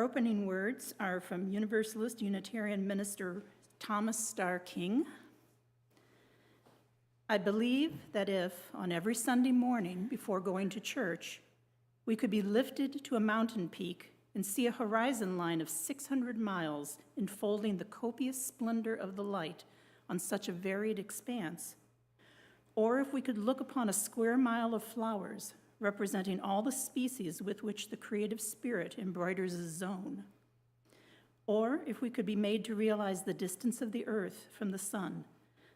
opening words are from Universalist Unitarian minister Thomas Starr King. I believe that if, on every Sunday morning before going to church, we could be lifted to a mountain peak and see a horizon line of 600 miles enfolding the copious splendor of the light on such a varied expanse, or if we could look upon a square mile of flowers representing all the species with which the creative spirit embroiders a zone, or if we could be made to realize the distance of the earth from the sun,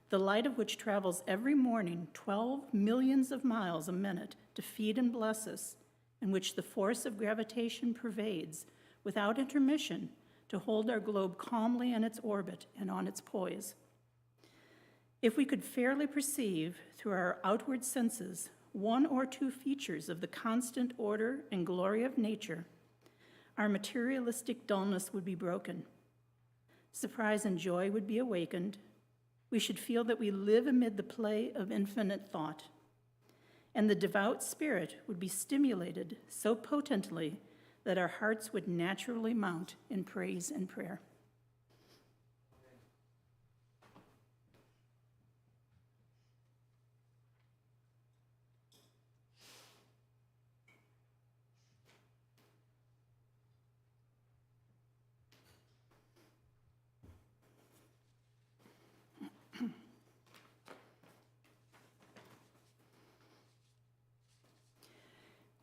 the light of which travels every morning 12 millions of miles a minute to feed and bless us, in which the force of gravitation pervades without intermission to hold our globe calmly in its orbit and on its poise. If we could fairly perceive through our outward senses one or two features of the constant order and glory of nature, our materialistic dullness would be broken. Surprise and joy would be awakened. We should feel that we live amid the play of infinite thought. And the devout spirit would be stimulated so potently that our hearts would naturally mount in praise and prayer.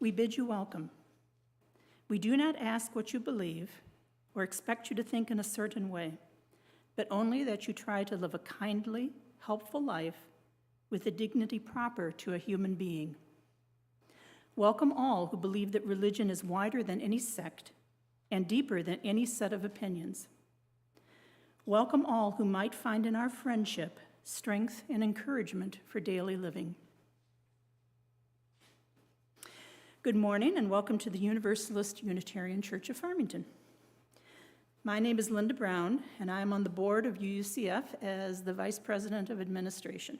We bid you welcome. We do not ask what you believe or expect you to think in a certain way, but only that you try to live a kindly, helpful life with the dignity proper to a human being. Welcome all who believe that religion is wider than any sect and deeper than any set of opinions. Welcome all who might find in our friendship strength and encouragement for daily living. Good morning and welcome to the Universalist Unitarian Church of Farmington. My name is Linda Brown and I am on the board of UUCF as the Vice President of Administration,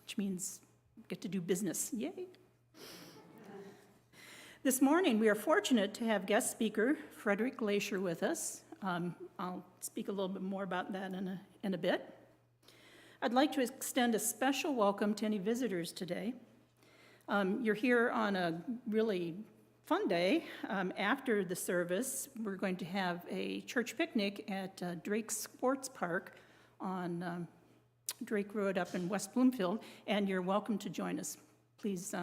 which means I get to do business. Yay! This morning we are fortunate to have guest speaker Frederick Glaysher with us. I'll speak a little bit more about that in a bit. I'd like to extend a special welcome to any visitors today. You're here on a really fun day. After the service, we're going to have a church picnic at Drake Sports Park on Drake Road up in West Bloomfield, and you're welcome to join us. Please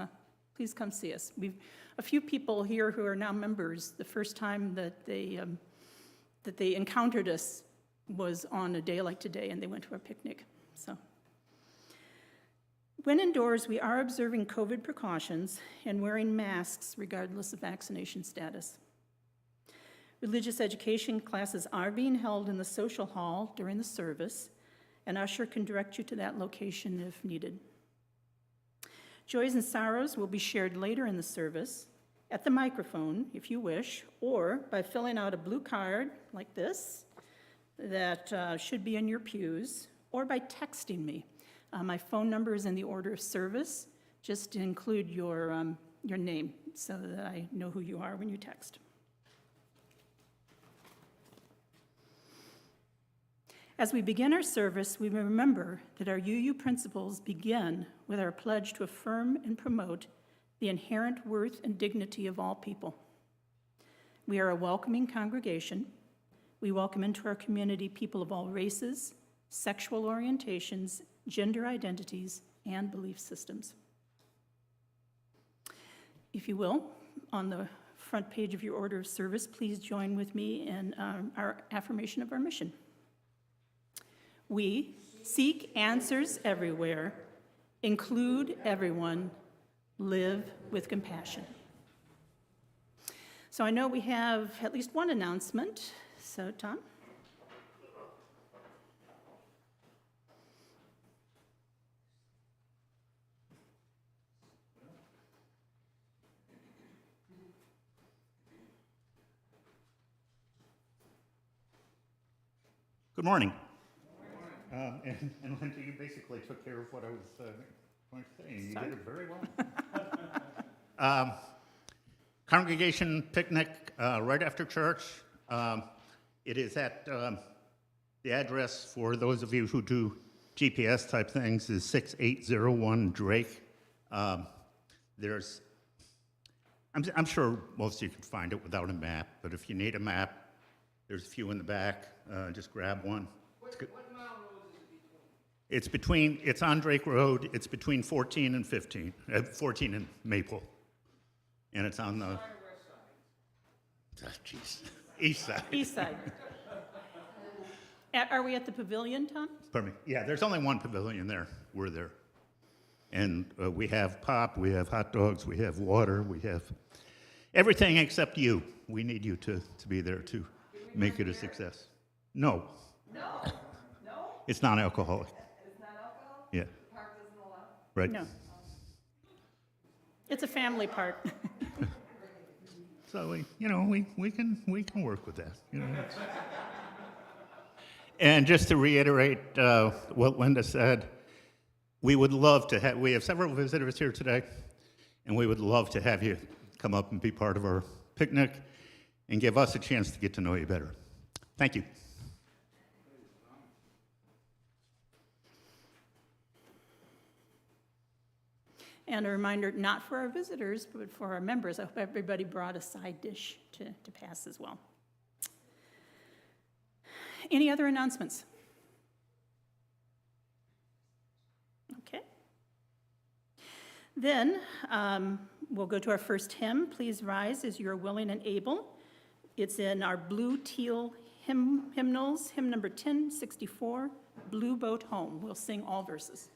come see us. We've a few people here who are now members. The first time that they encountered us was on a day like today, and they went to our picnic. So. When indoors, we are observing COVID precautions and wearing masks regardless of vaccination status. Religious education classes are being held in the social hall during the service, and usher can direct you to that location if needed. Joys and sorrows will be shared later in the service, at the microphone if you wish, or by filling out a blue card like this that should be in your pews, or by texting me. My phone number is in the order of service. Just include your name so that I know who you are when you text. As we begin our service, we remember that our UU principles begin with our pledge to affirm and promote the inherent worth and dignity of all people. We are a welcoming congregation. We welcome into our community people of all races, sexual orientations, gender identities, and belief systems. If you will, on the front page of your order of service, please join with me in our affirmation of our mission. We seek answers everywhere, include everyone, live with compassion. So I know we have at least one announcement. So, Tom? Good morning. And Linda, you basically took care of what I was going to say, and you did it very well. Congregation picnic right after church. It is at, the address for those of you who do GPS type things is 6801 Drake. I'm sure most of you could find it without a map, but if you need a map, there's a few in the back. Just grab one. What mile road is it between? It's on Drake Road. It's between 14 and 15, 14 and Maple. And it's on the, Side or west side? jeez, east side. East side. Are we at the pavilion, Tom? Pardon me. Yeah, there's only one pavilion there. We're there. And we have pop, we have hot dogs, we have water, we have everything except you. We need you to be there to make it a success. No. No? It's non-alcoholic. It's not alcohol? Yeah, The park doesn't allow? right. No. It's a family park. So we can work with that. It's- And just to reiterate what Linda said, we would love to have. We have several visitors here today, and we would love to have you come up and be part of our picnic and give us a chance to get to know you better. Thank you. And a reminder, not for our visitors, but for our members, I hope everybody brought a side dish to pass as well. Any other announcements? Okay. Then we'll go to our first hymn. Please rise as you are willing and able. It's in our blue teal hymnals, hymn number 1064, Blue Boat Home. We'll sing all verses.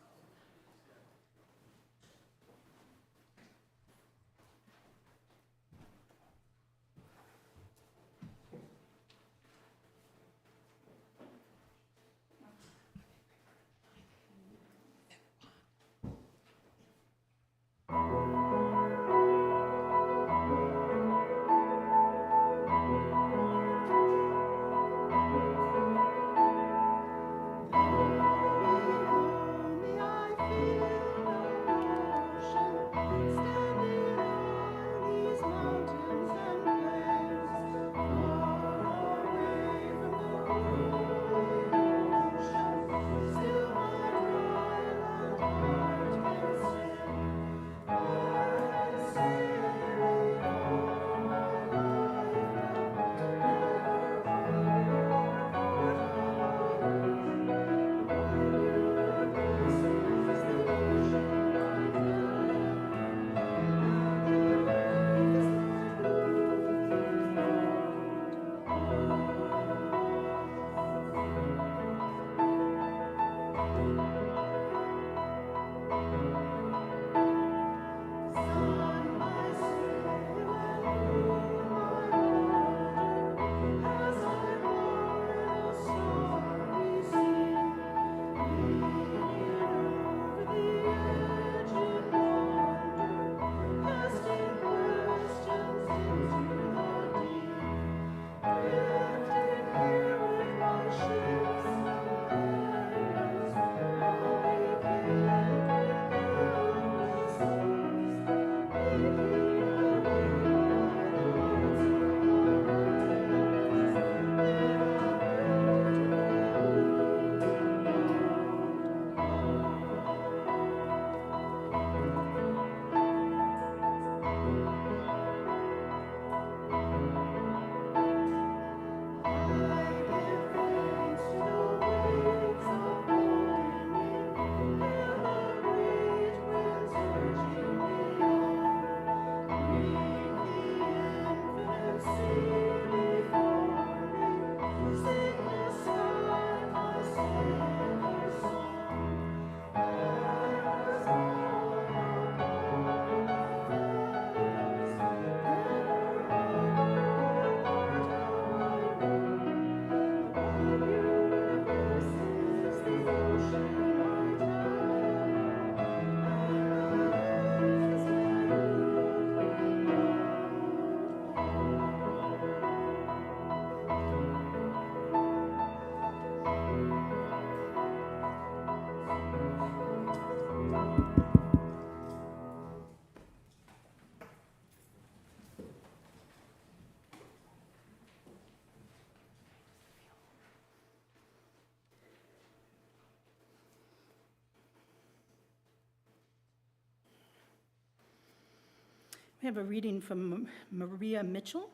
We have a reading from Maria Mitchell.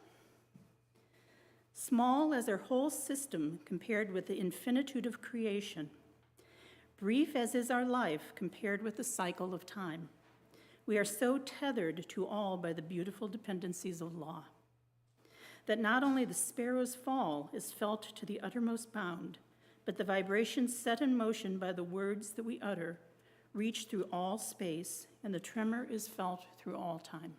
Small as our whole system compared with the infinitude of creation, brief as is our life compared with the cycle of time, we are so tethered to all by the beautiful dependencies of law, that not only the sparrow's fall is felt to the uttermost bound, but the vibrations set in motion by the words that we utter reach through all space, and the tremor is felt through all time.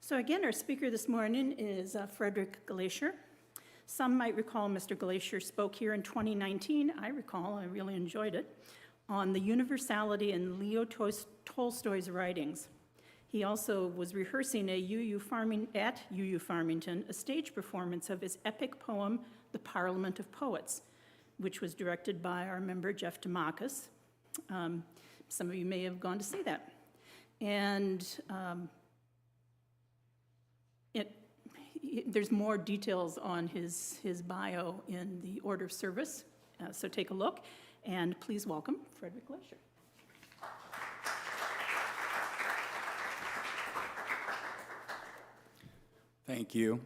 So again, our speaker this morning is Frederick Glaysher. Some might recall Mr. Glaysher spoke here in 2019. I recall, I really enjoyed it, on the universality in Leo Tolstoy's writings. He also was rehearsing at UU Farmington, a stage performance of his epic poem, The Parliament of Poets, which was directed by our member, Jeff Demakis. Some of you may have gone to see that. And there's more details on his bio in the order of service, so take a look, and please welcome Frederick Glaysher. Thank you.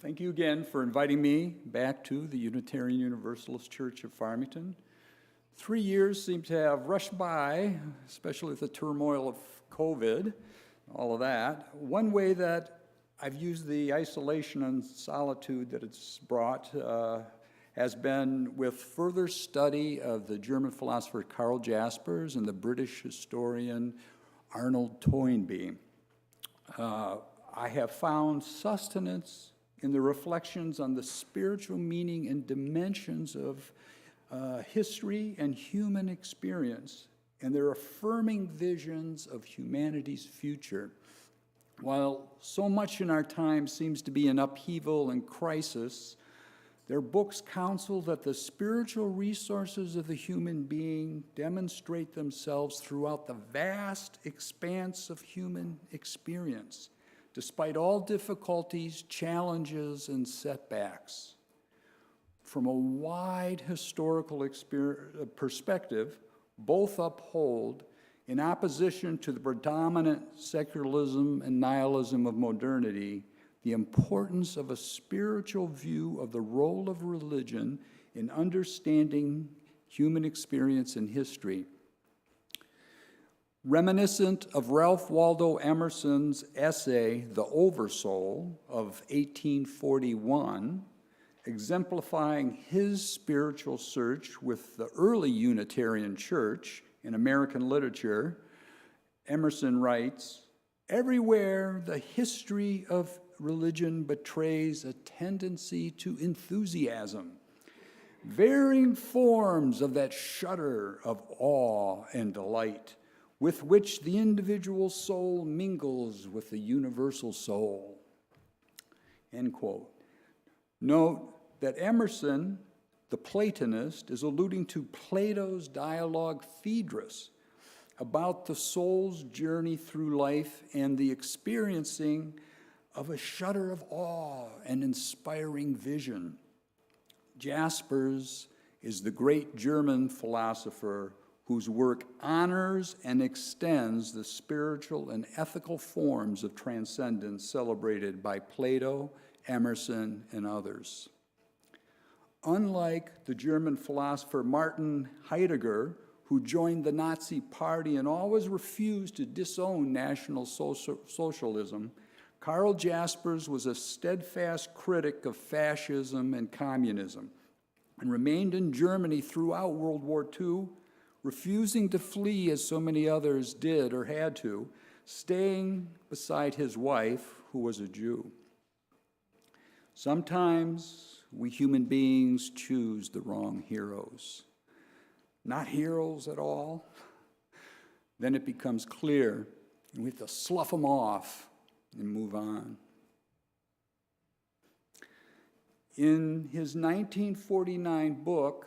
Thank you again for inviting me back to the Unitarian Universalist Church of Farmington. 3 years seem to have rushed by, especially with the turmoil of COVID, all of that. One way that I've used the isolation and solitude that it's brought has been with further study of the German philosopher Karl Jaspers and the British historian Arnold Toynbee. I have found sustenance in the reflections on the spiritual meaning and dimensions of history and human experience, and their affirming visions of humanity's future. While so much in our time seems to be in upheaval and crisis, their books counsel that the spiritual resources of the human being demonstrate themselves throughout the vast expanse of human experience, despite all difficulties, challenges, and setbacks. From a wide historical perspective, both uphold, in opposition to the predominant secularism and nihilism of modernity, the importance of a spiritual view of the role of religion in understanding human experience and history. Reminiscent of Ralph Waldo Emerson's essay, The Oversoul, of 1841, exemplifying his spiritual search with the early Unitarian Church in American literature, Emerson writes, "Everywhere the history of religion betrays a tendency to enthusiasm, varying forms of that shudder of awe and delight with which the individual soul mingles with the universal soul." End quote. Note that Emerson, the Platonist, is alluding to Plato's dialogue Phaedrus about the soul's journey through life and the experiencing of a shudder of awe and inspiring vision. Jaspers is the great German philosopher whose work honors and extends the spiritual and ethical forms of transcendence celebrated by Plato, Emerson, and others. Unlike the German philosopher Martin Heidegger, who joined the Nazi Party and always refused to disown National Socialism, Karl Jaspers was a steadfast critic of fascism and communism and remained in Germany throughout World War II, refusing to flee as so many others did or had to, staying beside his wife, who was a Jew. Sometimes we human beings choose the wrong heroes. Not heroes at all. Then it becomes clear, and we have to slough them off and move on. In his 1949 book,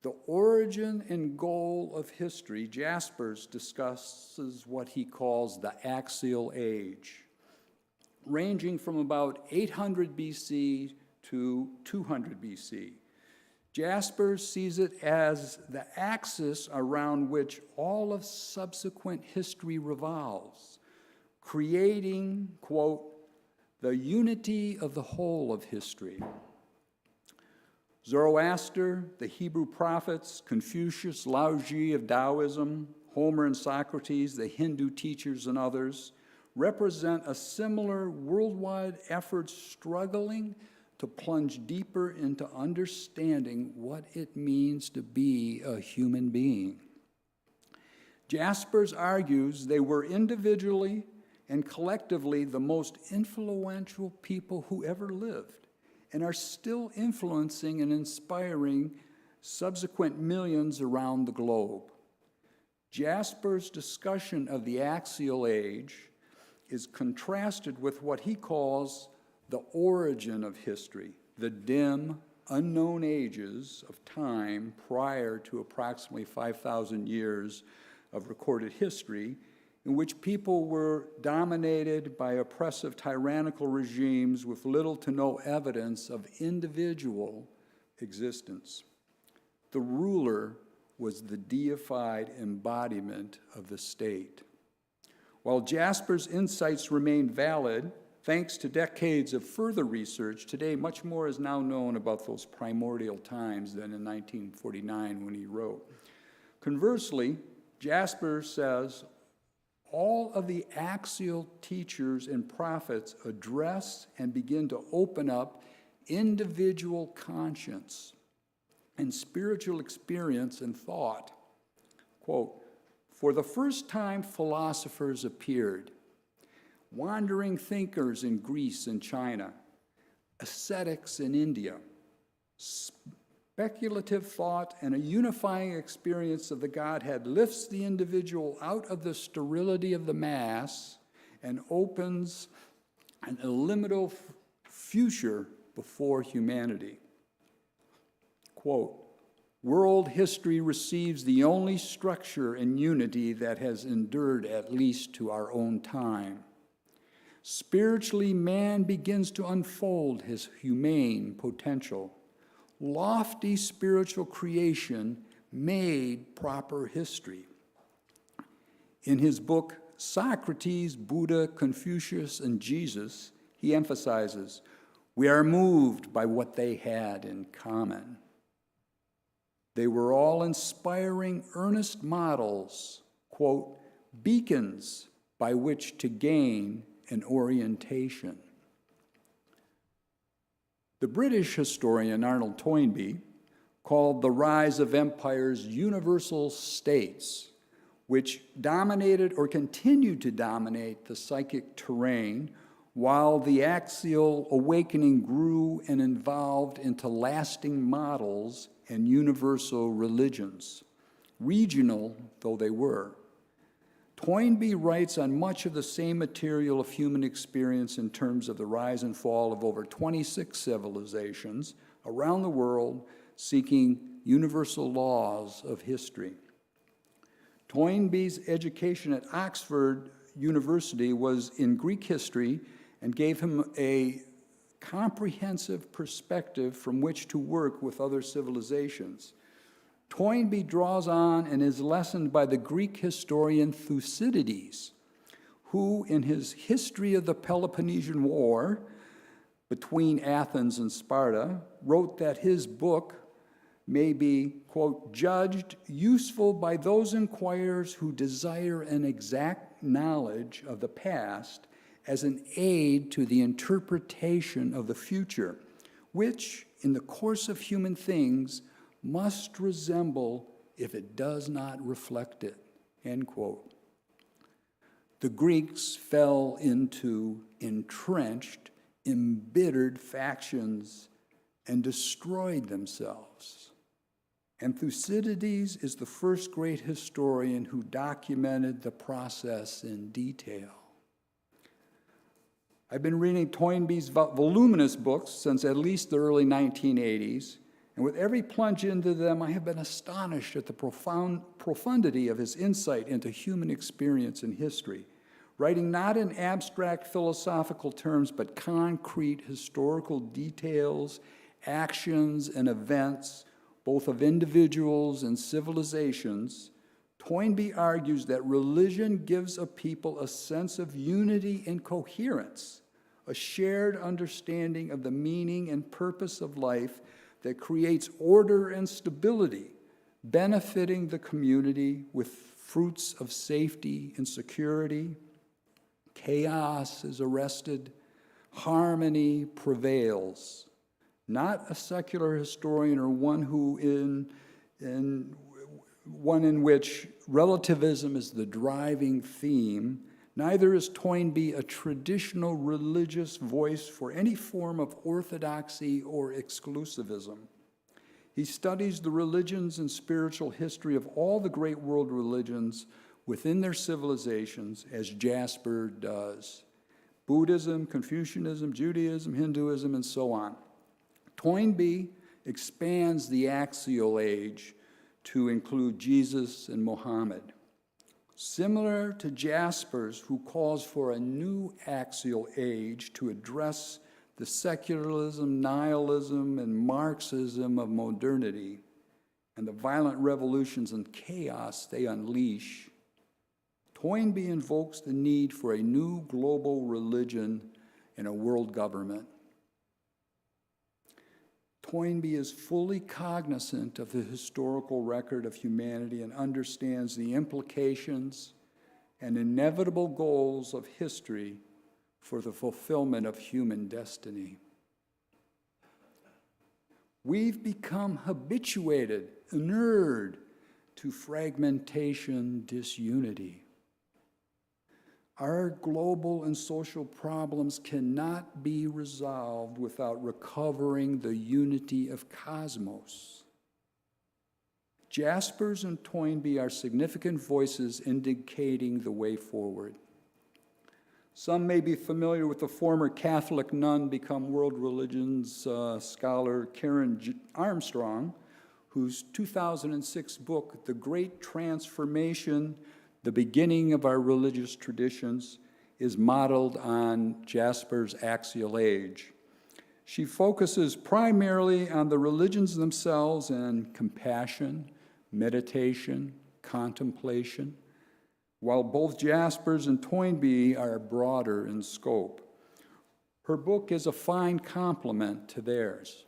The Origin and Goal of History, Jaspers discusses what he calls the Axial Age, ranging from about 800 BC to 200 BC. Jaspers sees it as the axis around which all of subsequent history revolves, creating, quote, the unity of the whole of history. Zoroaster, the Hebrew prophets, Confucius, Laozi of Taoism, Homer and Socrates, the Hindu teachers, and others represent a similar worldwide effort struggling to plunge deeper into understanding what it means to be a human being. Jaspers argues they were individually and collectively the most influential people who ever lived and are still influencing and inspiring subsequent millions around the globe. Jaspers' discussion of the axial age is contrasted with what he calls the origin of history, the dim, unknown ages of time prior to approximately 5,000 years of recorded history, in which people were dominated by oppressive tyrannical regimes with little to no evidence of individual existence. The ruler was the deified embodiment of the state. While Jaspers' insights remain valid, thanks to decades of further research, today much more is now known about those primordial times than in 1949 when he wrote. Conversely, Jaspers says all of the axial teachers and prophets address and begin to open up individual conscience and spiritual experience and thought. Quote, "For the first time, philosophers appeared, wandering thinkers in Greece and China, ascetics in India, speculative thought and a unifying experience of the Godhead lifts the individual out of the sterility of the mass and opens an illimitable future before humanity. Quote, "World history receives the only structure and unity that has endured at least to our own time. Spiritually, man begins to unfold his humane potential. Lofty spiritual creation made proper history." In his book, Socrates, Buddha, Confucius, and Jesus, he emphasizes, "We are moved by what they had in common. They were all inspiring, earnest models, quote, beacons by which to gain an orientation." The British historian Arnold Toynbee called the rise of empires universal states, which dominated or continued to dominate the psychic terrain while the axial awakening grew and evolved into lasting models and universal religions, regional though they were. Toynbee writes on much of the same material of human experience in terms of the rise and fall of over 26 civilizations around the world seeking universal laws of history. Toynbee's education at Oxford University was in Greek history and gave him a comprehensive perspective from which to work with other civilizations. Toynbee draws on and is lessoned by the Greek historian Thucydides, who, in his History of the Peloponnesian War between Athens and Sparta, wrote that his book may be, quote, judged useful by those inquirers who desire an exact knowledge of the past as an aid to the interpretation of the future, which, in the course of human things, must resemble if it does not reflect it, end quote. The Greeks fell into entrenched, embittered factions and destroyed themselves. And Thucydides is the first great historian who documented the process in detail. I've been reading Toynbee's voluminous books since at least the early 1980s, and with every plunge into them, I have been astonished at the profundity of his insight into human experience and history, writing not in abstract philosophical terms, but concrete historical details, actions, and events, both of individuals and civilizations. Toynbee argues that religion gives a people a sense of unity and coherence, a shared understanding of the meaning and purpose of life that creates order and stability, benefiting the community with fruits of safety and security. Chaos is arrested, harmony prevails. Not a secular historian or one in which relativism is the driving theme. Neither is Toynbee a traditional religious voice for any form of orthodoxy or exclusivism. He studies the religions and spiritual history of all the great world religions within their civilizations, as Jasper does. Buddhism, Confucianism, Judaism, Hinduism, and so on. Toynbee expands the axial age to include Jesus and Muhammad. Similar to Jaspers, who calls for a new axial age to address the secularism, nihilism, and Marxism of modernity and the violent revolutions and chaos they unleash, Toynbee invokes the need for a new global religion and a world government. Toynbee is fully cognizant of the historical record of humanity and understands the implications and inevitable goals of history for the fulfillment of human destiny. We've become habituated, inured to fragmentation, disunity. Our global and social problems cannot be resolved without recovering the unity of cosmos. Jaspers and Toynbee are significant voices indicating the way forward. Some may be familiar with the former Catholic nun become world religions scholar Karen Armstrong, whose 2006 book, The Great Transformation, The Beginning of Our Religious Traditions, is modeled on Jaspers' Axial Age. She focuses primarily on the religions themselves and compassion, meditation, contemplation, while both Jaspers and Toynbee are broader in scope. Her book is a fine complement to theirs.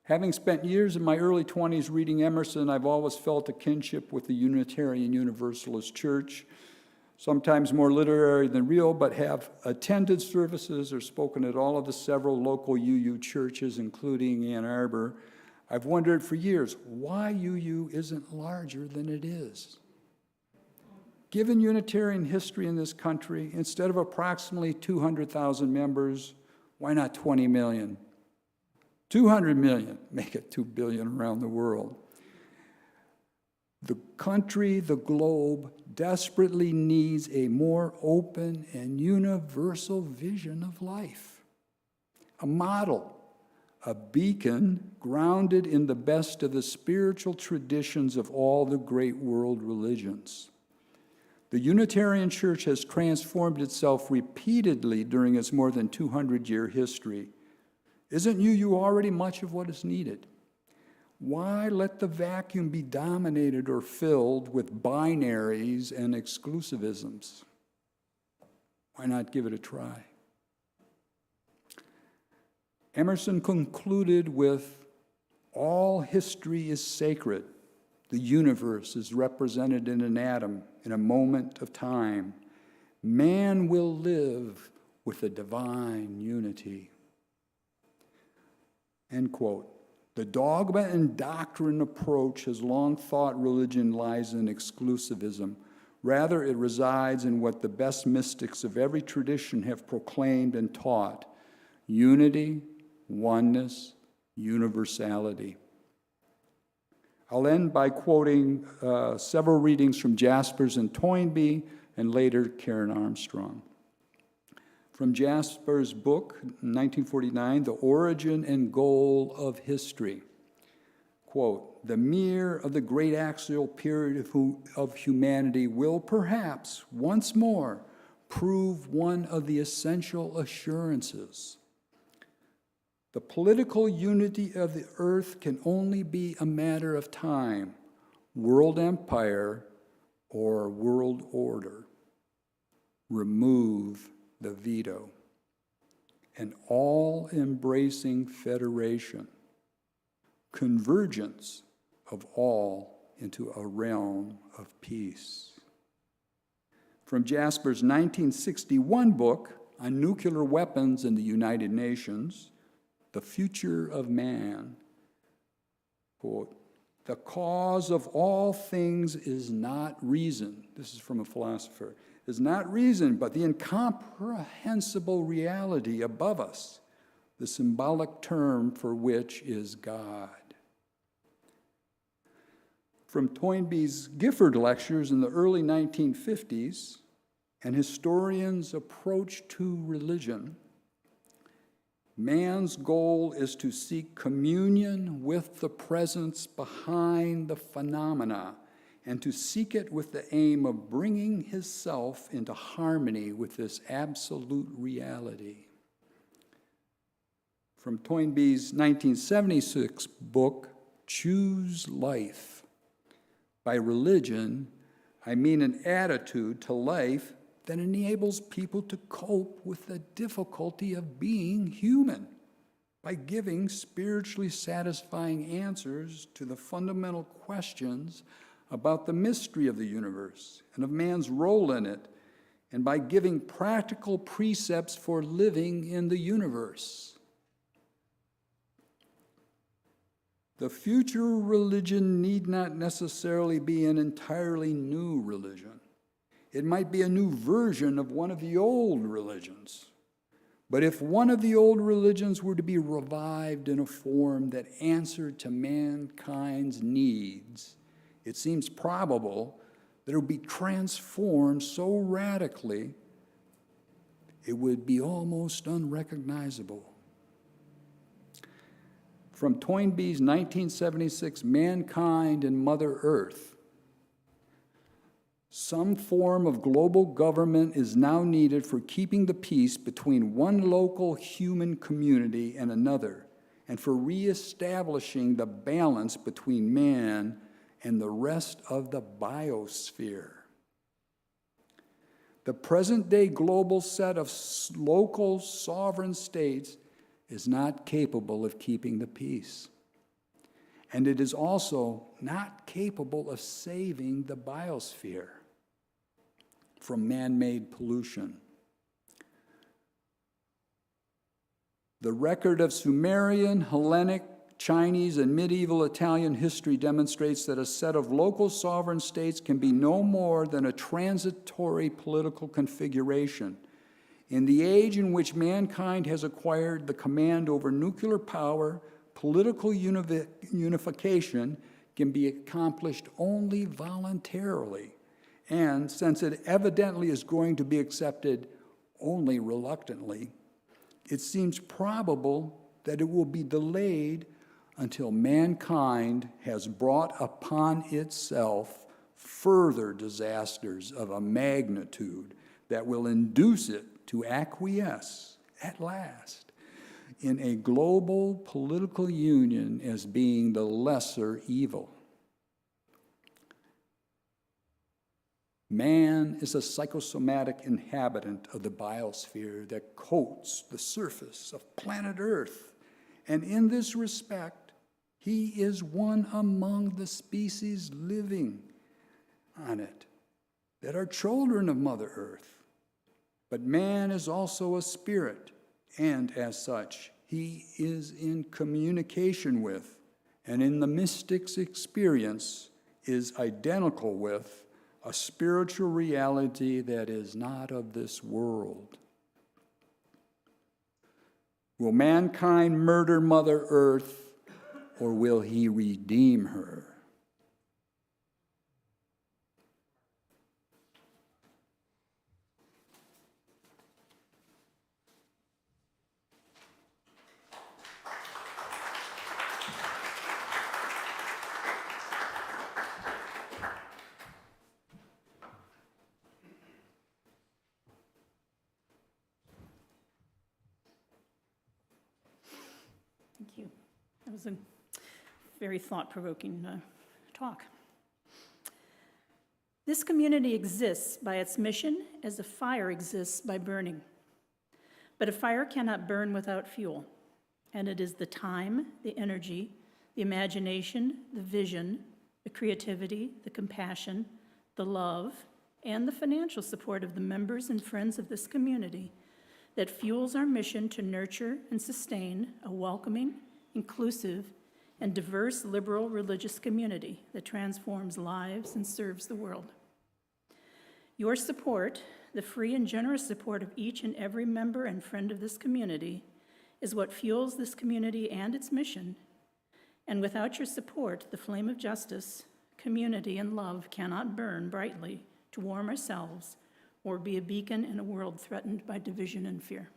Having spent years in my early 20s reading Emerson, I've always felt a kinship with the Unitarian Universalist Church, sometimes more literary than real, but have attended services or spoken at all of the several local UU churches, including Ann Arbor. I've wondered for years why UU isn't larger than it is. Given Unitarian history in this country, instead of approximately 200,000 members, why not 20 million? 200 million, make it 2 billion around the world. The country, the globe, desperately needs a more open and universal vision of life. A model, a beacon grounded in the best of the spiritual traditions of all the great world religions. The Unitarian Church has transformed itself repeatedly during its more than 200-year history. Isn't UU already much of what is needed? Why let the vacuum be dominated or filled with binaries and exclusivisms? Why not give it a try? Emerson concluded with, all history is sacred. The universe is represented in an atom, in a moment of time. Man will live with a divine unity. End quote. The dogma and doctrine approach has long thought religion lies in exclusivism. Rather, it resides in what the best mystics of every tradition have proclaimed and taught: unity, oneness, universality. I'll end by quoting several readings from Jaspers and Toynbee and later Karen Armstrong. From Jaspers' book, 1949, The Origin and Goal of History. Quote, the mirror of the great axial period of humanity will perhaps once more prove one of the essential assurances. The political unity of the earth can only be a matter of time, world empire or world order. Remove the veto. An all-embracing federation. Convergence of all into a realm of peace. From Jaspers' 1961 book on nuclear weapons in the United Nations, The Future of Man, quote, the cause of all things is not reason. This is from a philosopher. Is not reason, but the incomprehensible reality above us, the symbolic term for which is God. From Toynbee's Gifford lectures in the early 1950s, An Historian's Approach to Religion, man's goal is to seek communion with the presence behind the phenomena, and to seek it with the aim of bringing his self into harmony with this absolute reality. From Toynbee's 1976 book, Choose Life. By religion, I mean an attitude to life that enables people to cope with the difficulty of being human by giving spiritually satisfying answers to the fundamental questions about the mystery of the universe and of man's role in it, and by giving practical precepts for living in the universe. The future religion need not necessarily be an entirely new religion. It might be a new version of one of the old religions, But if one of the old religions were to be revived in a form that answered to mankind's needs, it seems probable that it would be transformed so radically it would be almost unrecognizable. From Toynbee's 1976 Mankind and Mother Earth, some form of global government is now needed for keeping the peace between one local human community and another, and for reestablishing the balance between man and the rest of the biosphere. The present-day global set of local sovereign states is not capable of keeping the peace. And it is also not capable of saving the biosphere from man-made pollution. The record of Sumerian, Hellenic, Chinese, and medieval Italian history demonstrates that a set of local sovereign states can be no more than a transitory political configuration. In the age in which mankind has acquired the command over nuclear power, political unification can be accomplished only voluntarily. And since it evidently is going to be accepted only reluctantly, it seems probable that it will be delayed until mankind has brought upon itself further disasters of a magnitude that will induce it to acquiesce at last in a global political union as being the lesser evil. Man is a psychosomatic inhabitant of the biosphere that coats the surface of planet Earth, and in this respect, he is one among the species living on it that are children of Mother Earth. But man is also a spirit, and as such, he is in communication with, and in the mystic's experience, is identical with a spiritual reality that is not of this world. Will mankind murder Mother Earth, or will he redeem her? Thank you. That was a very thought-provoking talk. This community exists by its mission as a fire exists by burning. But a fire cannot burn without fuel, and it is the time, the energy, the imagination, the vision, the creativity, the compassion, the love, and the financial support of the members and friends of this community that fuels our mission to nurture and sustain a welcoming, inclusive, and diverse liberal religious community that transforms lives and serves the world. Your support, the free and generous support of each and every member and friend of this community, is what fuels this community and its mission. And without your support, the flame of justice, community, and love cannot burn brightly to warm ourselves or be a beacon in a world threatened by division and fear.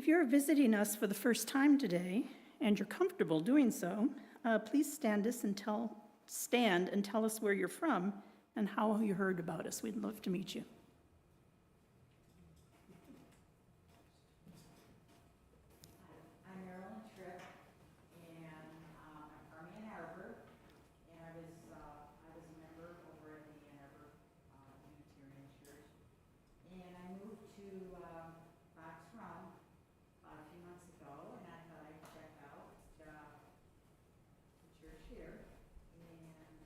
If you're visiting us for the first time today, and you're comfortable doing so, please stand and tell us where you're from and how you heard about us. We'd love to meet you. I'm Marilyn Tripp, and I'm from Ann Arbor, and I was a member over at the Ann Arbor Unitarian Church, and I moved to Fox Run a few months ago, and I thought I'd check out the church here, and happy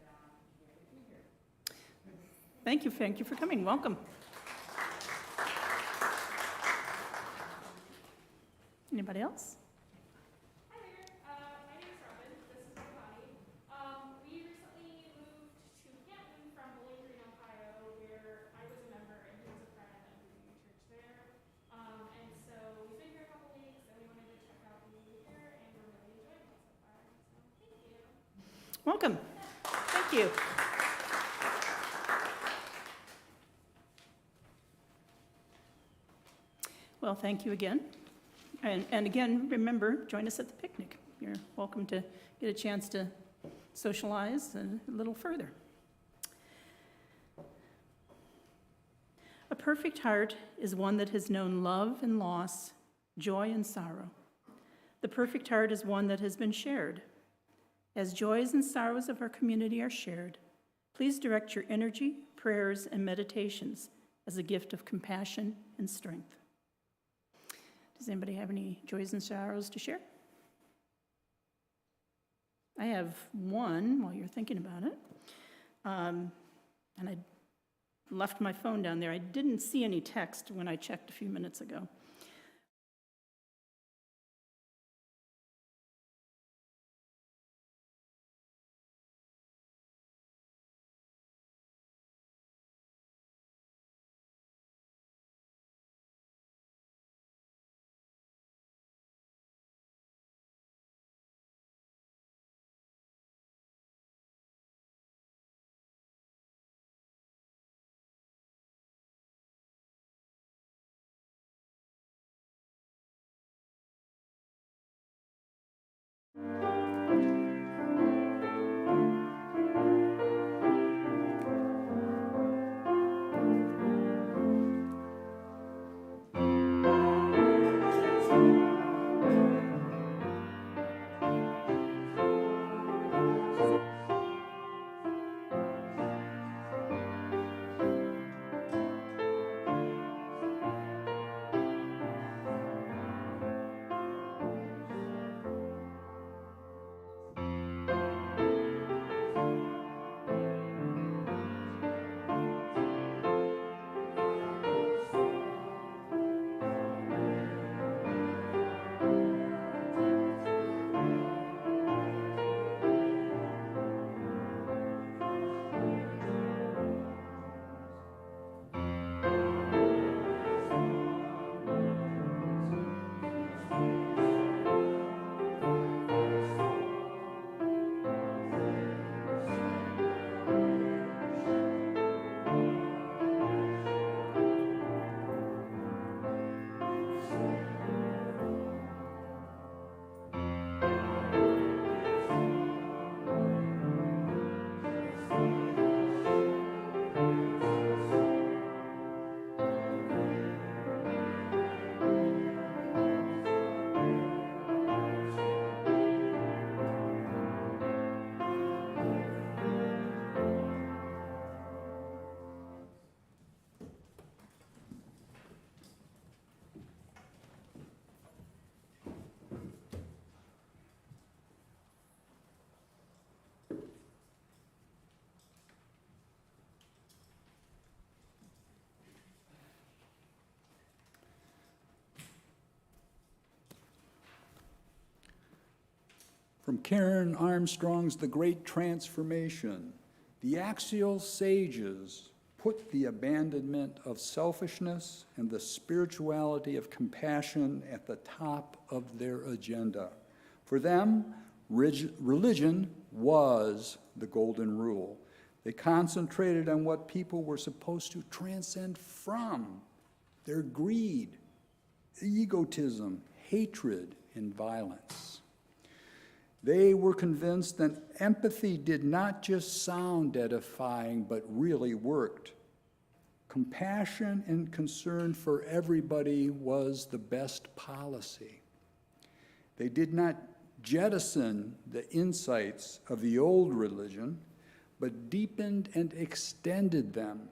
to be here. Thank you for coming. Welcome. Anybody else? Hi there. My name is Robin. This is my body. We recently moved to Canton from Bowling Green, Ohio, where I was a member and he was a friend and we were church there. And so we've been here a couple weeks and we wanted to check out the new here and we're really enjoying it so far. So thank you. Welcome. Thank you. Well, thank you again. And again, remember, join us at the picnic. You're welcome to get a chance to socialize a little further. A perfect heart is one that has known love and loss, joy and sorrow. The perfect heart is one that has been shared. As joys and sorrows of our community are shared, please direct your energy, prayers, and meditations as a gift of compassion and strength. Does anybody have any joys and sorrows to share? I have one while you're thinking about it. And I left my phone down there. I didn't see any text when I checked a few minutes ago. From Karen Armstrong's The Great Transformation, the axial sages put the abandonment of selfishness and the spirituality of compassion at the top of their agenda. For them, religion was the golden rule. They concentrated on what people were supposed to transcend from, their greed egotism, hatred, and violence. They were convinced that empathy did not just sound edifying, but really worked. Compassion and concern for everybody was the best policy. They did not jettison the insights of the old religion, but deepened and extended them.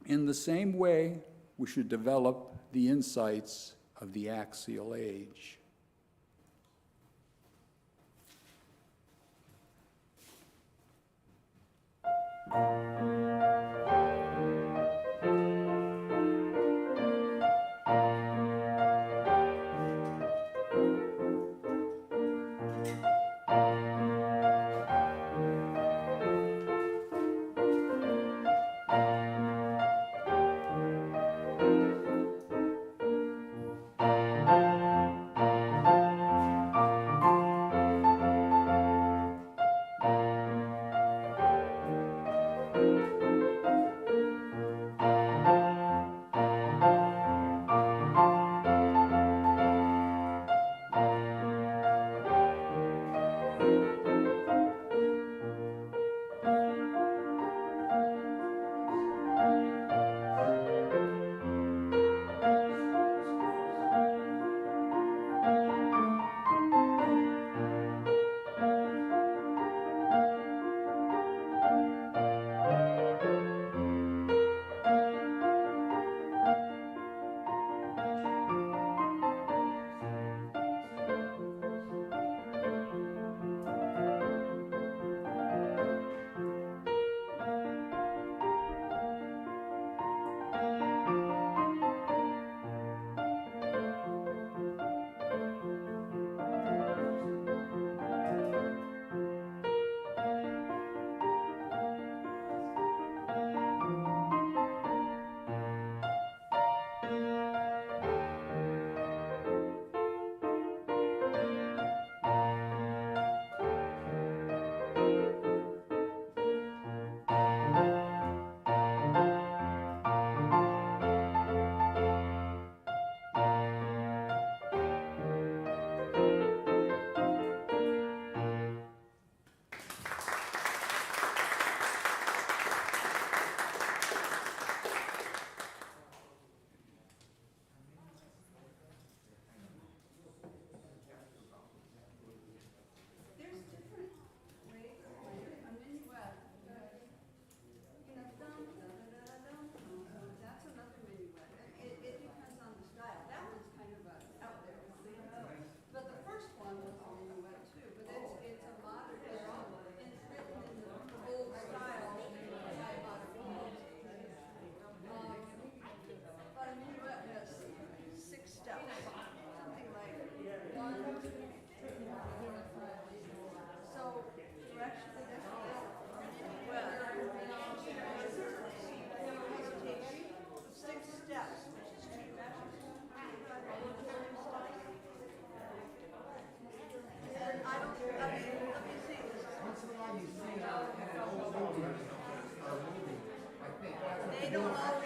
In the same way, we should develop the insights of the Axial Age. There's different ways of playing a minuet. You know, dum, da, da, da, da, dum, dum, dum. That's another minuet. It depends on the style. That one's kind of out there. But the first one was a minuet too. But it's a modern, it's written in the old style by modern poets. But a minuet has 6 steps. Something like 1, 2, 3, 4, 5. So you actually have to take 6 steps, which is 2 measures. And I don't, let me see this. They don't always